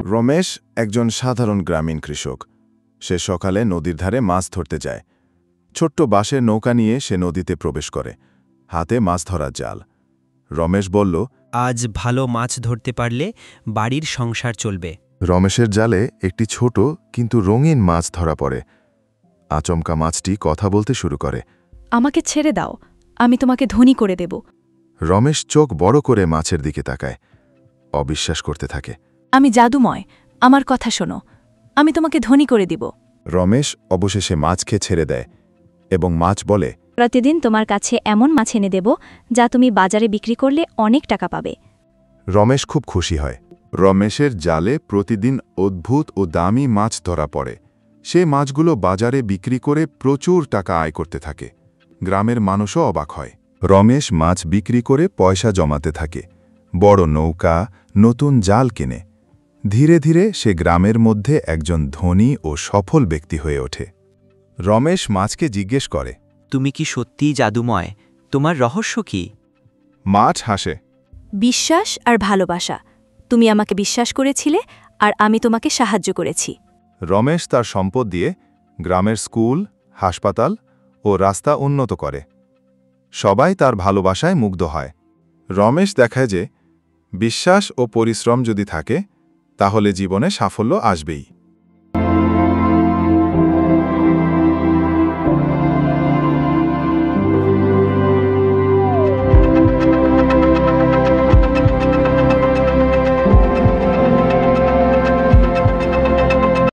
রমেশ একজন সাধারণ গ্রামীণ কৃষক। সে সকালে নদীর ধারে মাছ ধরতে যায়। ছোট্ট বাঁশের নৌকা নিয়ে সে নদীতে প্রবেশ করে, হাতে মাছ ধরার জাল। রমেশ বলল, আজ ভালো মাছ ধরতে পারলে বাড়ির সংসার চলবে। রমেশের জালে একটি ছোট কিন্তু রঙিন মাছ ধরা পড়ে। আচমকা মাছটি কথা বলতে শুরু করে। আমাকে ছেড়ে দাও, আমি তোমাকে ধনী করে দেব। রমেশ চোখ বড় করে মাছের দিকে তাকায়, অবিশ্বাস করতে থাকে। আমি জাদুময়, আমার কথা শোনো, আমি তোমাকে ধনী করে দিব। রমেশ অবশেষে মাছকে ছেড়ে দেয় এবং মাছ বলে, প্রতিদিন তোমার কাছে এমন মাছ এনে দেব যা তুমি বাজারে বিক্রি করলে অনেক টাকা পাবে। রমেশ খুব খুশি হয়। রমেশের জালে প্রতিদিন অদ্ভুত ও দামি মাছ ধরা পড়ে। সে মাছগুলো বাজারে বিক্রি করে প্রচুর টাকা আয় করতে থাকে। গ্রামের মানুষও অবাক হয়। রমেশ মাছ বিক্রি করে পয়সা জমাতে থাকে, বড় নৌকা, নতুন জাল কেনে। ধীরে ধীরে সে গ্রামের মধ্যে একজন ধনী ও সফল ব্যক্তি হয়ে ওঠে। রমেশ মাছকে জিজ্ঞেস করে, তুমি কি সত্যিই জাদুময়? তোমার রহস্য কি? মাছ হাসে। বিশ্বাস আর ভালোবাসা। তুমি আমাকে বিশ্বাস করেছিলে আর আমি তোমাকে সাহায্য করেছি। রমেশ তার সম্পদ দিয়ে গ্রামের স্কুল, হাসপাতাল ও রাস্তা উন্নত করে। সবাই তার ভালোবাসায় মুগ্ধ হয়। রমেশ দেখায় যে বিশ্বাস ও পরিশ্রম যদি থাকে তাহলে জীবনে সাফল্য আসবেই।